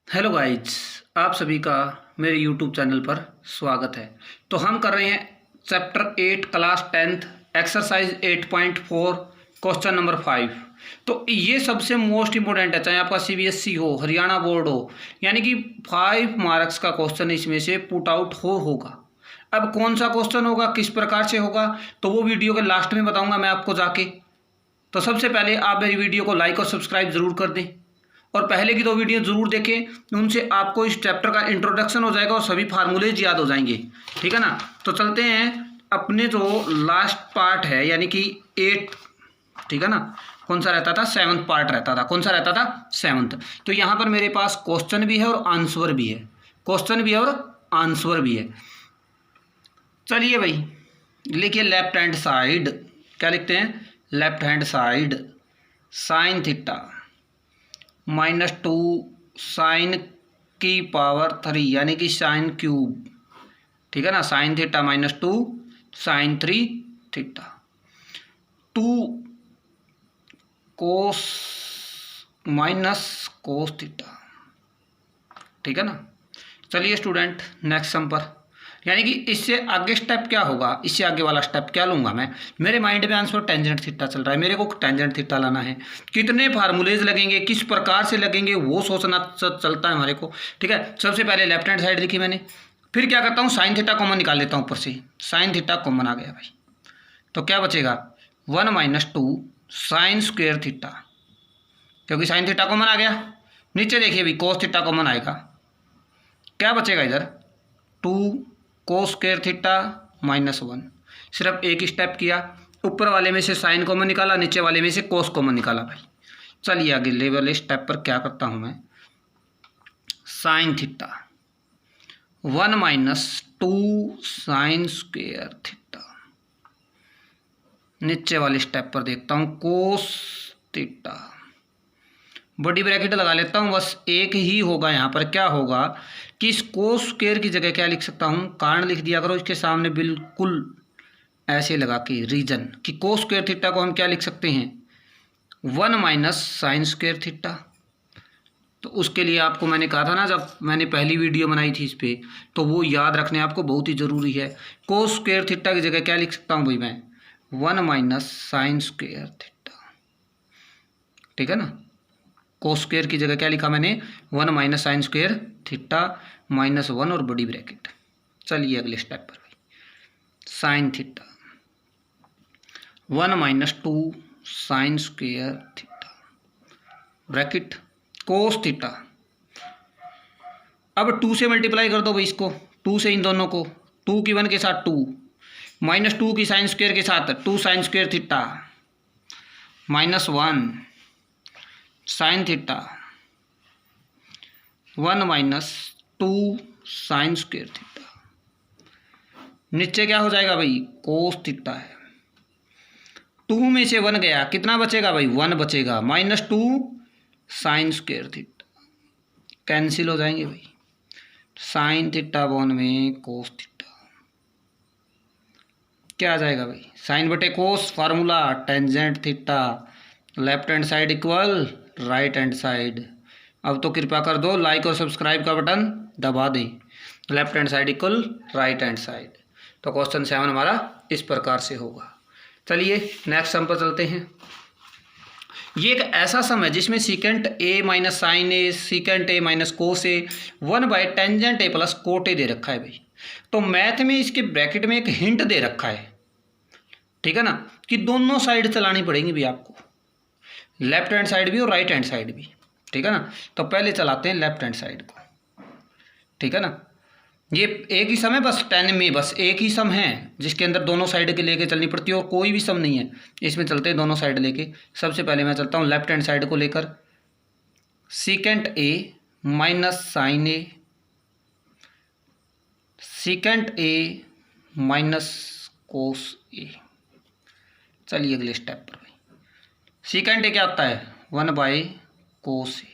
Hello guys, आप सभी का मेरे यूट्यूब चैनल पर स्वागत है। तो हम कर रहे हैं chapter 8 class 10th exercise 8.4 question number 5। तो ये सबसे मोस्ट इंपॉर्टेंट है, चाहे आपका सीबीएसई हो, हरियाणा बोर्ड हो, यानी कि 5 मार्क्स का क्वेश्चन इसमें से पुट आउट होगा। अब कौन सा क्वेश्चन होगा, किस प्रकार से होगा, तो वो वीडियो के लास्ट में बताऊंगा मैं आपको जाके। तो सबसे पहले आप मेरी वीडियो को लाइक और सब्सक्राइब जरूर कर दें और पहले की 2 वीडियो जरूर देखें, उनसे आपको इस चैप्टर का इंट्रोडक्शन हो जाएगा और सभी फार्मूलेज याद हो जाएंगे। ठीक है ना। तो चलते हैं अपने जो लास्ट पार्ट है, यानी कि 8, ठीक है ना। कौन सा रहता था? 7th पार्ट रहता था। कौन सा रहता था? 7th। तो यहाँ पर मेरे पास क्वेश्चन भी है और आंसर भी है, क्वेश्चन भी है और आंसर भी है। चलिए भाई, लिखिए लेफ्ट हैंड साइड। क्या लिखते हैं? Left hand side sine theta -2 sine की पावर 3, यानी कि साइन क्यूब। ठीक है ना। Sine theta -2 sine 3 theta 2 cos minus cos theta. ठीक है ना। चलिए स्टूडेंट, नेक्स्ट सम पर, यानी कि इससे आगे स्टेप क्या होगा, इससे आगे वाला स्टेप क्या लूंगा मैं। मेरे माइंड में आंसर टेंजेंट थीटा चल रहा है, मेरे को टेंजेंट थीटा लाना है। कितने फार्मूलेज लगेंगे, किस प्रकार से लगेंगे, वो सोचना चलता है हमारे को। ठीक है। सबसे पहले लेफ्ट हैंड साइड लिखी मैंने, फिर क्या करता हूँ, साइन थीटा कॉमन निकाल लेता हूँ ऊपर से। साइन थीटा कॉमन आ गया भाई, तो क्या बचेगा? 1 - 2 साइन स्क्वेयर थीटा, क्योंकि साइन थीटा कॉमन आ गया। नीचे देखिए भाई, कोस थीटा कॉमन आएगा, क्या बचेगा इधर? 2 कोस स्क्वायर थीटा -1। सिर्फ एक स्टेप किया, ऊपर वाले में से साइन कॉमन निकाला, नीचे वाले में से कोस कॉमन निकाला भाई। चलिए अगले वाले स्टेप पर क्या करता हूं मैं, sine theta 1 - 2 sine square theta. नीचे वाले स्टेप पर देखता हूं कोस थीटा, बड़ी ब्रैकेट लगा लेता हूं, बस एक ही होगा यहाँ पर। क्या होगा कि इस कोस स्क्वायर की जगह क्या लिख सकता हूँ, कारण लिख दिया करो इसके सामने, बिल्कुल ऐसे लगा के रीजन, कि कोस स्क्वायर थीटा को हम क्या लिख सकते हैं, 1 - साइन स्क्वायर थीटा। तो उसके लिए आपको मैंने कहा था ना, जब मैंने पहली वीडियो बनाई थी इस पर, तो वो याद रखने आपको बहुत ही ज़रूरी है। कोस स्क्वायर थीटा की जगह क्या लिख सकता हूँ भाई मैं, 1 - साइन स्क्वायर थीटा। ठीक है ना। कोस स्क्वायर की जगह क्या लिखा मैंने, 1 - साइन स्क्वायर थीटा -1 और बड़ी ब्रैकेट। चलिए अगले स्टेप पर भाई, sine theta 1 - 2 sine square theta bracket cos theta. अब 2 से मल्टीप्लाई कर दो भाई इसको, 2 से इन दोनों को, 2 की 1 के साथ 2, -2 की साइन स्क्वायर के साथ 2 sine square theta -1 sine theta 1 - 2 sine square theta. नीचे क्या हो जाएगा भाई, कोस थीटा है। 2 में से 1 गया, कितना बचेगा भाई, 1 बचेगा, -2 साइन स्क्वायर थीटा, कैंसिल हो जाएंगे भाई। साइन थीटा 1 में कोस थीटा, क्या आ जाएगा भाई, साइन बटे cos, formula tangent theta, left hand side equal right hand side. अब तो कृपया कर दो लाइक और सब्सक्राइब का बटन दबा दें। Left hand side equal right hand side. तो क्वेश्चन 7 हमारा इस प्रकार से होगा। चलिए नेक्स्ट सम पर चलते हैं। ये एक ऐसा सम है जिसमें secant A minus sine A, secant A minus cos A, 1/टेंजेंट ए प्लस कोट ए दे रखा है भाई। तो मैथ में इसके ब्रैकेट में एक हिंट दे रखा है, ठीक है ना, कि दोनों साइड चलानी पड़ेगी भी आपको, लेफ्ट हैंड साइड भी और राइट हैंड साइड भी। ठीक है ना। तो पहले चलाते हैं लेफ्ट हैंड साइड को। ठीक है ना। ये एक ही सम है, बस 10 में बस एक ही सम है जिसके अंदर दोनों साइड के लेके चलनी पड़ती है, और कोई भी सम नहीं है इसमें चलते हैं दोनों साइड लेके। सबसे पहले मैं चलता हूँ लेफ्ट हैंड साइड को लेकर, secant A minus sine A, secant A minus cos A. चलिए अगले स्टेप पर भाई, सीकेंट ए क्या होता है, 1/कोस ए,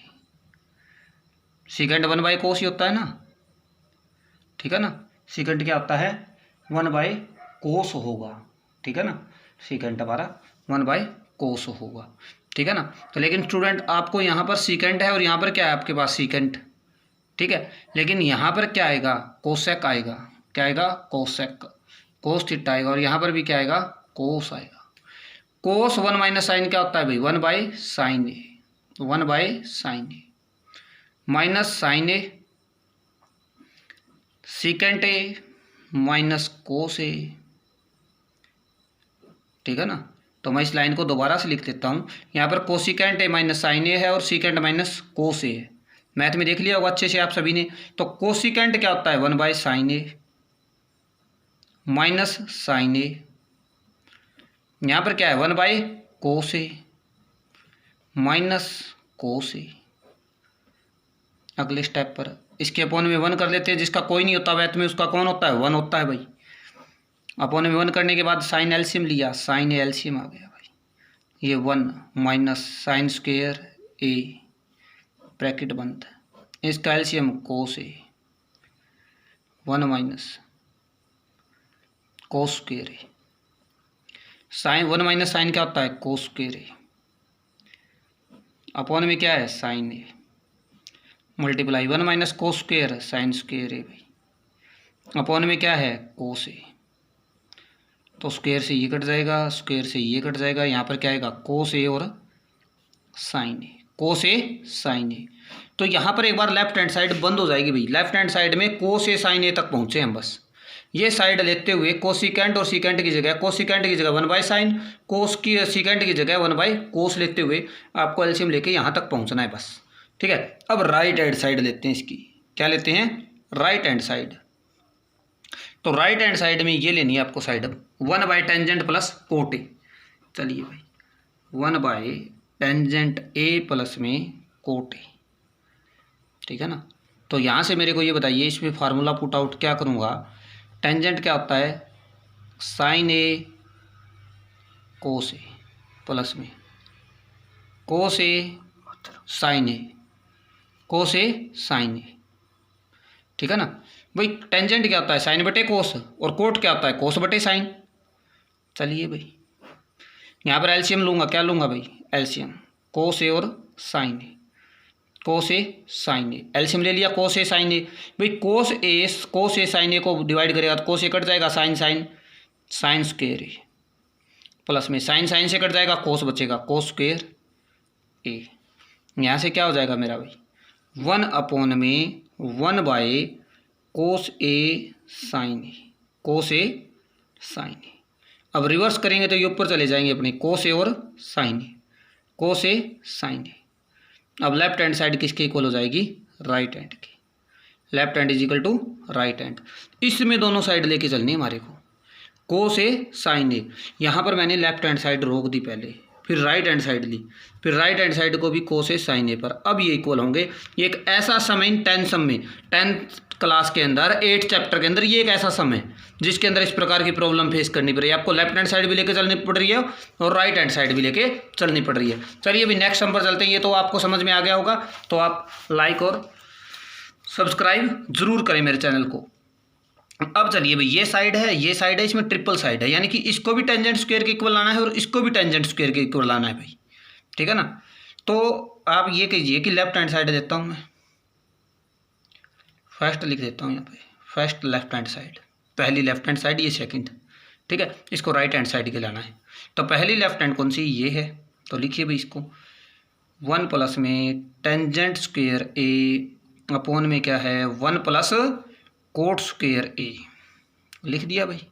सीकेंट 1/कोस ही होता है ना। ठीक है ना। सीकेंट क्या होता है, 1/कोस होगा। ठीक है ना। सीकेंट हमारा 1/कोस होगा। ठीक है ना। तो लेकिन स्टूडेंट आपको यहाँ पर सीकेंट है और यहाँ पर क्या है आपके पास, सीकेंट। ठीक है। लेकिन यहाँ पर क्या आएगा, कोसेक आएगा। क्या आएगा, कोसेक, कोस थीटा आएगा। और यहाँ पर भी क्या आएगा, कोस आएगा। कोस 1 माइनस साइन क्या होता है भाई, 1 by sine A, 1 by sine A minus sine A secant A minus cos A. ठीक है ना। तो मैं इस लाइन को दोबारा से लिख देता हूँ। यहाँ पर कोसिकेंट ए माइनस साइन ए है और सीकेंट माइनस कोस ए है। मैथ में देख लिया होगा अच्छे से आप सभी ने। तो कोसिकेंट क्या होता है, 1 by sine A minus sine A. यहाँ पर क्या है, 1 by cos A minus cos ए। अगले स्टेप पर इसके अपोन में 1 कर लेते हैं। जिसका कोई नहीं होता मैथ में उसका कौन होता है, 1 होता है भाई। अपोन में 1 करने के बाद साइन एलसीएम लिया, साइन एलसीएम आ गया भाई। ये 1 minus sign square A bracket बंद, इसका LCM cos A, 1 minus cos square A. Sign 1 minus sign क्या होता है, कोस स्क्वायर ए। अपोन में क्या है, sine A multiply 1 minus cos square sine square A भाई। अपोन में क्या है, कोस ए। तो स्क्वायर से ये कट जाएगा, स्क्वायर से ये कट जाएगा। यहाँ पर क्या आएगा, कोस ए और sign A, cos A sine ए। तो यहाँ पर एक बार लेफ्ट हैंड साइड बंद हो जाएगी भाई। लेफ्ट हैंड साइड में कोस ए साइन ए तक पहुँचे हम बस। ये साइड लेते हुए कोसिकेंट और सीकेंट की जगह, कोसिकेंट की जगह 1 बाई साइन, कोस की सीकेंट की जगह 1 बाई कोस लेते हुए आपको एलसीएम लेके यहाँ तक पहुँचना है बस। ठीक है। अब राइट हैंड साइड लेते हैं इसकी। क्या लेते हैं, राइट हैंड साइड। तो राइट हैंड साइड में ये लेनी है आपको side 1 by tangent plus cot ए। चलिए भाई 1 बाई टेंजेंट ए प्लस में कोट ए। ठीक है ना। तो यहाँ से मेरे को ये बताइए, इसमें फार्मूला पुट आउट क्या करूँगा। टेंजेंट क्या होता है, sine A cos A plus में कोस A sine A, cos A sine ए। ठीक है ना भाई। टेंजेंट क्या होता है, साइन बटे कोस, और कोट क्या होता है, कोस बटे साइन। चलिए भाई यहाँ पर एलसीएम लूँगा। क्या लूँगा भाई, एलसीएम कोस ए और sign A, cos A sine A. LCM ले लिया, कोस ए साइन ए भाई। कोस ए साइन ए को डिवाइड करेगा तो कोस ए कट जाएगा, साइन साइन साइन स्क्वायर ए प्लस में साइन साइन से कट जाएगा, कोस बचेगा, कोस स्क्वायर ए। यहाँ से क्या हो जाएगा मेरा भाई, 1 अपोन में 1 by cos A sine A, cos A sine A. अब रिवर्स करेंगे तो ये ऊपर चले जाएंगे अपने, कोस ए और sign A, cos A sine A. अब लेफ्ट हैंड साइड किसके इक्वल हो जाएगी, राइट हैंड की। Left hand is equal to right hand. इसमें दोनों साइड लेके चलनी है हमारे को, कोस ए साइन ए। यहाँ पर मैंने लेफ्ट हैंड साइड रोक दी पहले, फिर राइट हैंड साइड ली, फिर राइट हैंड साइड को भी कोस ए साइन ए पर। अब ये इक्वल होंगे। ये एक ऐसा सम है इन 10 सम में, 10th क्लास के अंदर 8 चैप्टर के अंदर ये एक ऐसा सम है जिसके अंदर इस प्रकार की प्रॉब्लम फेस करनी पड़ रही है आपको। लेफ्ट हैंड साइड भी लेके चलनी पड़ रही है और राइट हैंड साइड भी लेके चलनी पड़ रही है। चलिए अभी नेक्स्ट सम पर चलते हैं। ये तो आपको समझ में आ गया होगा, तो आप लाइक और सब्सक्राइब जरूर करें मेरे चैनल को। अब चलिए भाई ये साइड है, ये साइड है, इसमें ट्रिपल साइड है, यानी कि इसको भी टेंजेंट स्क्वायर के इक्वल लाना है और इसको भी टेंजेंट स्क्वायर के इक्वल लाना है भाई। ठीक है ना। तो आप ये कीजिए कि लेफ्ट हैंड साइड देता हूँ मैं, फर्स्ट लिख देता हूँ यहाँ पे, फर्स्ट लेफ्ट हैंड साइड, पहली लेफ्ट हैंड साइड, ये सेकंड। ठीक है। इसको राइट हैंड साइड के लाना है। तो पहली लेफ्ट हैंड कौन सी, ये है। तो लिखिए भाई इसको 1 प्लस में टेंजेंट स्क्वायर ए अपोन में क्या है, 1 प्लस कोट स्क्वायर ए। लिख दिया भाई।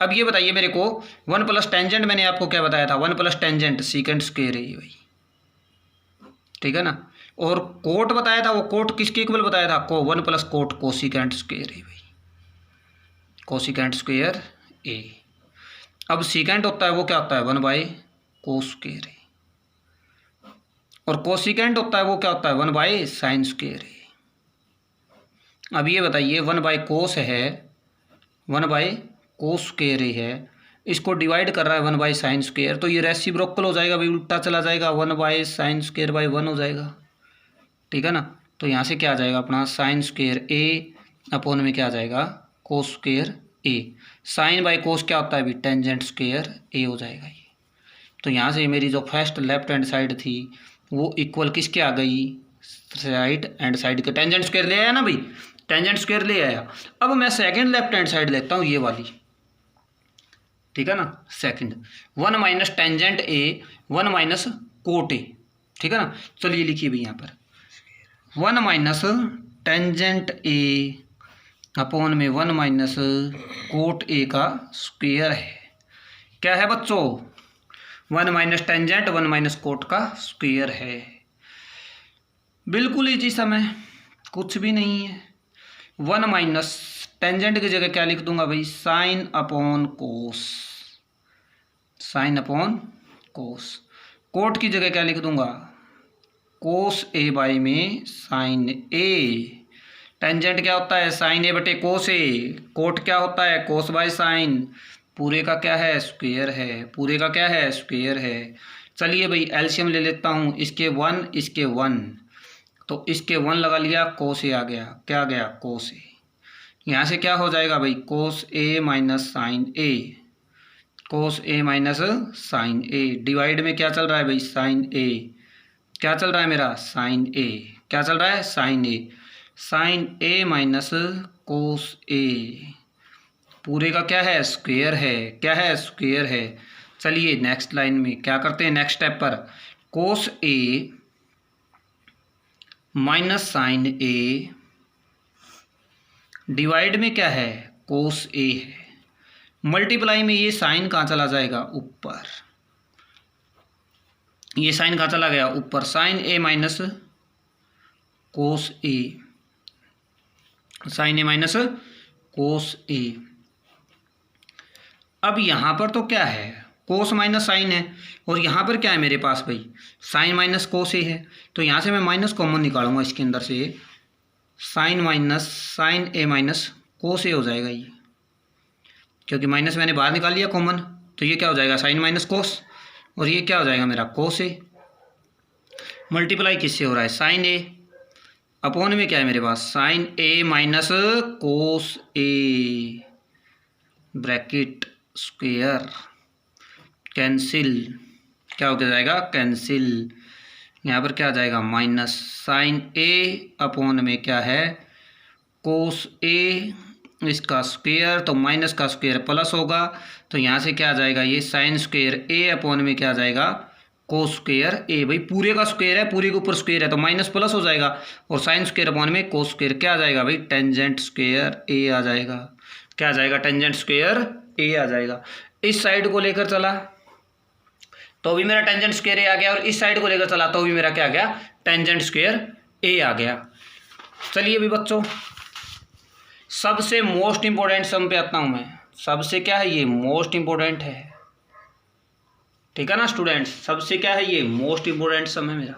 अब ये बताइए मेरे को 1 प्लस टेंजेंट मैंने आपको क्या बताया था, 1 plus tangent secant square A भाई। ठीक है ना। और कोट बताया था, वो कोट किसके इक्वल बताया था आपको, 1 plus coat cosecant square A भाई, कोसिकेंट स्क्वायर ए। अब सीकेंट होता है वो क्या होता है, 1 बाई कोस स्क्वायर ए, और कोसिकेंट होता है वो क्या होता है, 1 बाई साइन स्क्वायर ए। अब ये बताइए 1 बाई कोस है, 1 बाई कोस स्क्वायर ए है, इसको डिवाइड कर रहा है 1 बाई साइन स्क्वायर, तो ये रेसिप्रोकल हो जाएगा भाई, उल्टा चला जाएगा, 1 बाई साइन स्क्वायर बाई 1 हो जाएगा। ठीक है ना। तो यहाँ से क्या आ जाएगा अपना, साइन स्क्वायर ए अपोन में क्या आ जाएगा, cos square A. Sine by cos क्या होता है अभी, टेंजेंट स्क्वायर ए हो जाएगा ये। तो यहाँ से मेरी जो फर्स्ट लेफ्ट हैंड साइड थी वो इक्वल किसके आ गई, साइड एंड साइड के टेंजेंट स्क्वायर ले आया ना भाई, टेंजेंट स्क्वायर ले आया। अब मैं सेकंड लेफ्ट हैंड साइड लेता हूँ, ये वाली, ठीक है ना। सेकंड 1 माइनस टेंजेंट ए 1 माइनस कोट ए, ठीक है ना। चलिए लिखिए भाई यहाँ पर 1 माइनस टेंजेंट ए अपॉन में 1 माइनस कोट ए का स्क्वायर है। क्या है बच्चों? 1 माइनस टेंजेंट 1 माइनस कोट का स्क्वायर है। बिल्कुल इजी सम है, कुछ भी नहीं है। 1 माइनस टेंजेंट की जगह क्या लिख दूंगा भाई? Sine upon cos, sine upon cos. Cot की जगह क्या लिख दूंगा? कोस ए बाई में साइन ए। टेंजेंट क्या होता है? साइन ए बटे कोस ए। कोट क्या होता है? कोस बाय साइन। पूरे का क्या है? स्क्वायर है। पूरे का क्या है? स्क्वायर है। चलिए भाई एलसीएम ले लेता हूँ, इसके 1 इसके 1, तो इसके 1 लगा लिया, कोस ए आ गया। क्या आ गया? कोस ए। यहाँ से क्या हो जाएगा भाई? कोस ए minus sine A, cos A minus sine A. Divide में क्या चल रहा है भाई? साइन ए। क्या चल रहा है मेरा? साइन ए। क्या चल रहा है? Sine A. Sine A minus cos ए, पूरे का क्या है? स्क्वायर है। क्या है? स्क्वायर है। चलिए नेक्स्ट लाइन में क्या करते हैं? नेक्स्ट स्टेप पर कोस ए माइनस साइन ए डिवाइड में क्या है? कोस ए है। मल्टीप्लाई में ये साइन कहाँ चला जाएगा? ऊपर। ये साइन कहाँ चला गया? ऊपर। Sign A minus cos A, sine A minus cos ए। अब यहाँ पर तो क्या है? कोस माइनस साइन है, और यहाँ पर क्या है मेरे पास भाई? साइन माइनस कोस ए है। तो यहाँ से मैं माइनस कॉमन निकालूंगा इसके अंदर से, sign minus sine A minus cos ए हो जाएगा ये, क्योंकि माइनस मैंने बाहर निकाल लिया कॉमन। तो ये क्या हो जाएगा? साइन माइनस कोस, और ये क्या हो जाएगा मेरा? कोस ए। मल्टीप्लाई किससे हो रहा है? साइन ए अपॉन में क्या है मेरे पास? Sign A minus cos A, bracket square, cancel. क्या हो जाएगा? कैंसिल। यहाँ पर क्या आ जाएगा? माइनस साइन ए अपॉन में क्या है? कोस ए, इसका स्क्वायर, तो माइनस का स्क्वायर प्लस होगा, तो यहाँ से क्या आ जाएगा? ये साइन स्क्वायर ए अपॉन में क्या आ जाएगा? Cos square A. भाई पूरे का स्क्वायर है, पूरे के ऊपर स्क्वायर है, तो माइनस प्लस हो जाएगा, और साइन स्क्वायर अपॉन में कोस स्क्वायर। क्या आ जाएगा भाई? टेंजेंट स्क्वायर ए आ जाएगा। क्या आ जाएगा? टेंजेंट स्क्वायर ए आ जाएगा। इस साइड को लेकर चला तो भी मेरा टेंजेंट स्क्वायर ए आ गया, और इस साइड को लेकर चला तो भी मेरा क्या आ गया? टेंजेंट स्क्वायर ए आ गया। चलिए अभी बच्चों सबसे मोस्ट इंपॉर्टेंट सम पे आता हूँ मैं। सबसे क्या है? ये मोस्ट इंपॉर्टेंट है, ठीक है ना स्टूडेंट्स। सबसे क्या है? ये मोस्ट इंपॉर्टेंट सम है मेरा,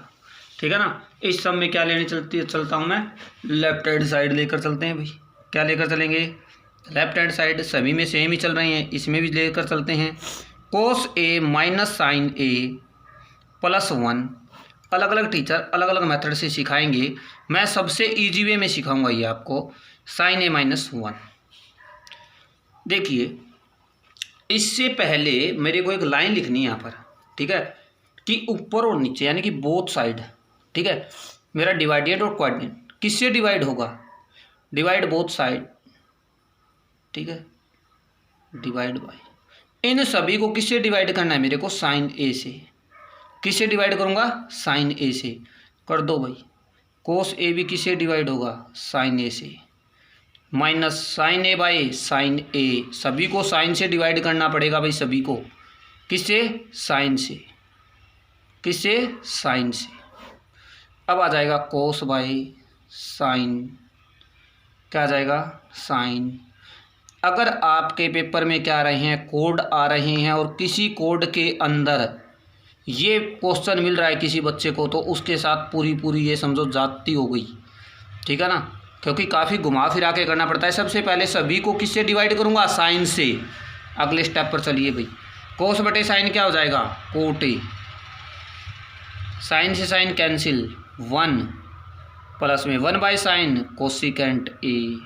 ठीक है ना। इस सम में क्या लेने चलता हूँ मैं? लेफ्ट हैंड साइड लेकर चलते हैं भाई। क्या लेकर चलेंगे? Left hand side. सभी में सेम ही चल रही हैं, इसमें भी लेकर चलते हैं। कोस ए माइनस साइन ए प्लस 1। अलग अलग टीचर अलग अलग मेथड से सिखाएंगे, मैं सबसे ईजी वे में सिखाऊंगा ये आपको। Sign A minus 1। देखिए इससे पहले मेरे को एक लाइन लिखनी है यहाँ पर, ठीक है, कि ऊपर और नीचे यानी कि बोथ साइड, ठीक है। मेरा डिवाइडेड और क्वाड्रेंट किससे डिवाइड होगा? डिवाइड बोथ साइड, ठीक है, डिवाइड बाय। इन सभी को किससे डिवाइड करना है मेरे को? साइन ए से। किससे डिवाइड करूँगा? साइन ए से। कर दो भाई। कोस ए भी किससे डिवाइड होगा? साइन ए से। Minus sine A by sine A, सभी को साइन से डिवाइड करना पड़ेगा भाई, सभी को। किससे? साइन से। किससे? साइन से। अब आ जाएगा कोस बाई साइन। क्या आ जाएगा? साइन। अगर आपके पेपर में क्या आ रहे हैं? कोड आ रहे हैं, और किसी कोड के अंदर ये क्वेश्चन मिल रहा है किसी बच्चे को, तो उसके साथ पूरी ये समझो जाती हो गई, ठीक है ना, क्योंकि काफ़ी घुमा फिरा के करना पड़ता है। सबसे पहले सभी को किससे डिवाइड करूँगा? साइन से। अगले स्टेप पर चलिए भाई। कोस बटे साइन क्या हो जाएगा? Cot A. साइन से साइन कैंसिल, 1 प्लस में 1 by sine cosecant A.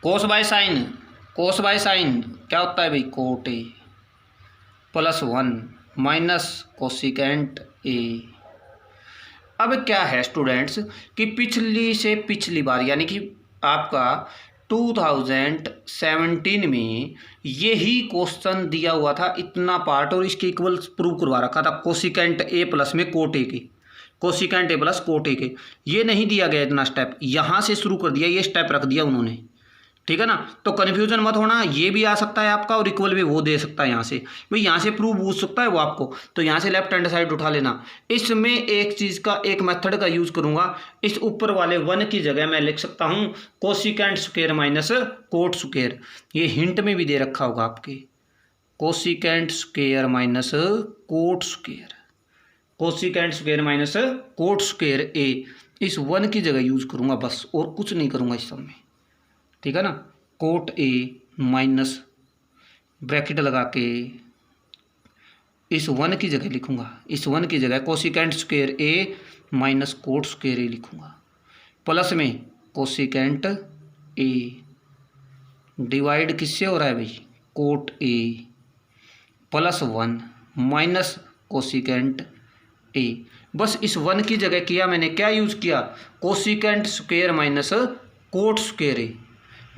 Cos by sine, cos by sine क्या होता है भाई? Coat A, plus 1 minus cosecant ए। अब क्या है स्टूडेंट्स कि पिछली से पिछली बार यानी कि आपका 2017 में यही क्वेश्चन दिया हुआ था इतना पार्ट और इसके इक्वल प्रूव करवा रखा था कोसिकेंट ए प्लस में कोट ए के, कोसिकेंट ए प्लस कोट ए के। ये नहीं दिया गया इतना स्टेप, यहाँ से शुरू कर दिया, ये स्टेप रख दिया उन्होंने, ठीक है ना। तो कन्फ्यूजन मत होना, ये भी आ सकता है आपका और इक्वल भी वो दे सकता है यहाँ से, भाई यहाँ से प्रूव पूछ सकता है वो आपको, तो यहाँ से लेफ्ट हैंड साइड उठा लेना। इसमें एक चीज़ का, एक मेथड का यूज़ करूँगा। इस ऊपर वाले 1 की जगह मैं लिख सकता हूँ cosecant square minus cot square. ये हिंट में भी दे रखा होगा आपके, cosecant square minus cot square, cosecant square minus cot square A. इस 1 की जगह यूज़ करूँगा बस, और कुछ नहीं करूँगा इस सब में, ठीक है ना। कोट ए माइनस ब्रैकेट लगा के इस 1 की जगह लिखूंगा, इस 1 की जगह कोसिकेंट स्क्वायर ए माइनस कोट स्क्वायर ए लिखूंगा, प्लस में कोसिकेंट ए डिवाइड किससे हो रहा है भाई, coat A plus 1 minus cosecant ए। बस इस 1 की जगह किया मैंने, क्या यूज़ किया, cosecant square minus cot square A.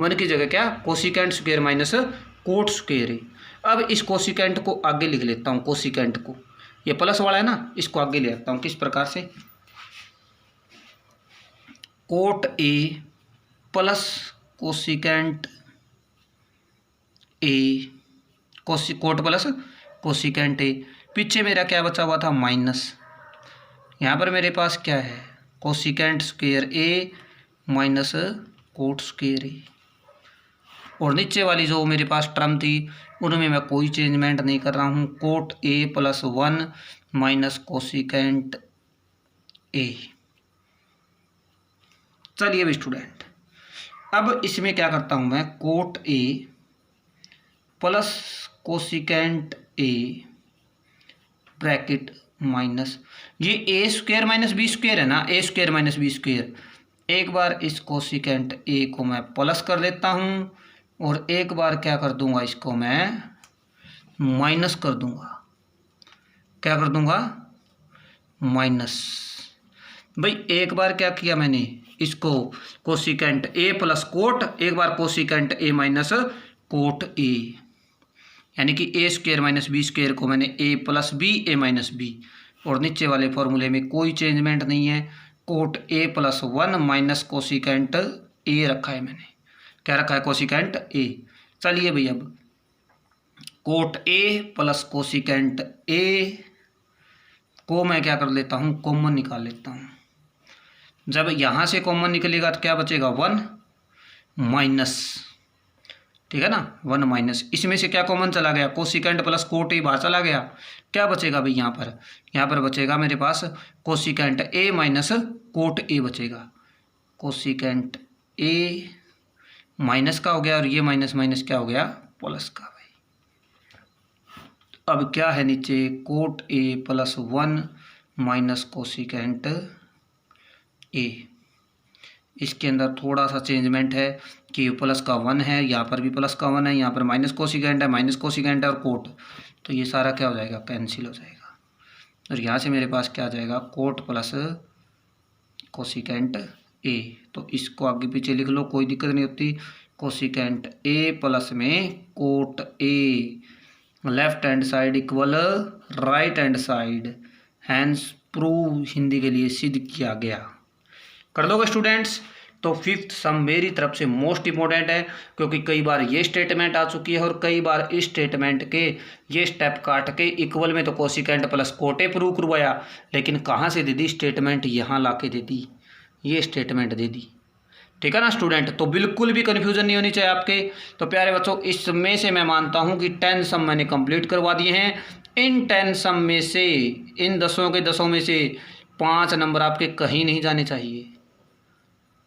1 की जगह क्या, cosecant square minus cot square A. अब इस कोसिकेंट को आगे लिख लेता हूँ, कोसिकेंट को, ये प्लस वाला है ना, इसको आगे ले आता हूँ किस प्रकार से, cot A plus cosecant A, cot plus cosecant A. पीछे मेरा क्या बचा हुआ था, माइनस, यहाँ पर मेरे पास क्या है, कोसिकेंट स्क्वायर ए माइनस कोट स्क्वायर ए। और नीचे वाली जो मेरे पास टर्म थी उनमें मैं कोई चेंजमेंट नहीं कर रहा हूँ, coat A plus 1 minus cosecant ए। चलिए भी स्टूडेंट, अब इसमें क्या करता हूँ मैं, coat A plus cosecant A bracket minus, ये ए स्क्वायर माइनस बी स्क्वायर है ना, ए स्क्वायर माइनस बी स्क्वायर। एक बार इस कोसिकेंट ए को मैं प्लस कर देता हूँ और एक बार क्या कर दूंगा, इसको मैं माइनस कर दूंगा। क्या कर दूंगा, माइनस। भाई एक बार क्या किया मैंने, इसको कोसिकेंट ए प्लस कोट, एक बार cosecant A minus cot A, यानी कि A square minus B square को मैंने A plus B A minus B, और नीचे वाले फॉर्मूले में कोई चेंजमेंट नहीं है, cot A plus 1 minus cosecant A रखा है मैंने, क्या रखा है, कोसिकेंट ए। चलिए भैया अब कोट ए प्लस कोसिकेंट ए को मैं क्या कर लेता हूँ, कॉमन निकाल लेता हूँ। जब यहाँ से कॉमन निकलेगा तो क्या बचेगा, 1 माइनस, ठीक है ना, 1 माइनस, इसमें से क्या कॉमन चला गया, कोसिकेंट प्लस कोट ए बाहर चला गया, क्या बचेगा भाई, यहाँ पर बचेगा मेरे पास cosecant A minus cot A बचेगा। कोसिकेंट ए माइनस का हो गया और ये माइनस माइनस क्या हो गया, प्लस का भाई। अब क्या है नीचे, coat A plus 1 minus cosecant ए। इसके अंदर थोड़ा सा चेंजमेंट है कि प्लस का 1 है, यहाँ पर भी प्लस का 1 है, यहाँ पर माइनस कोसिकेंट है, माइनस कोसिकेंट है और कोट, तो ये सारा क्या हो जाएगा, कैंसिल हो जाएगा। और यहाँ से मेरे पास क्या आ जाएगा, कोट प्लस कोसिकेंट ए। तो इसको आगे पीछे लिख लो, कोई दिक्कत नहीं होती। कोसिकेंट ए प्लस में cot A, left hand side equal right hand side, hence prove Hindi के लिए सिद्ध किया गया। कर दोगे स्टूडेंट्स। तो 5th सम मेरी तरफ से मोस्ट इंपॉर्टेंट है, क्योंकि कई बार ये स्टेटमेंट आ चुकी है और कई बार इस स्टेटमेंट के ये स्टेप काट के इक्वल में तो कोसिकेंट प्लस कोटे प्रूव करवाया, लेकिन कहाँ से दे दी स्टेटमेंट, यहाँ ला के दे दी, ये स्टेटमेंट दे दी, ठीक है ना स्टूडेंट। तो बिल्कुल भी कन्फ्यूजन नहीं होनी चाहिए आपके। तो प्यारे बच्चों, इसमें से मैं मानता हूँ कि 10 सम मैंने कंप्लीट करवा दिए हैं। इन 10 सम में से, इन 10 के 10 में से 5 नंबर आपके कहीं नहीं जाने चाहिए,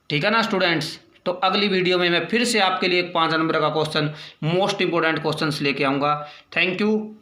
ठीक है ना स्टूडेंट्स। तो अगली वीडियो में मैं फिर से आपके लिए एक 5 नंबर का क्वेश्चन, मोस्ट इंपॉर्टेंट क्वेश्चन लेके आऊँगा। Thank you.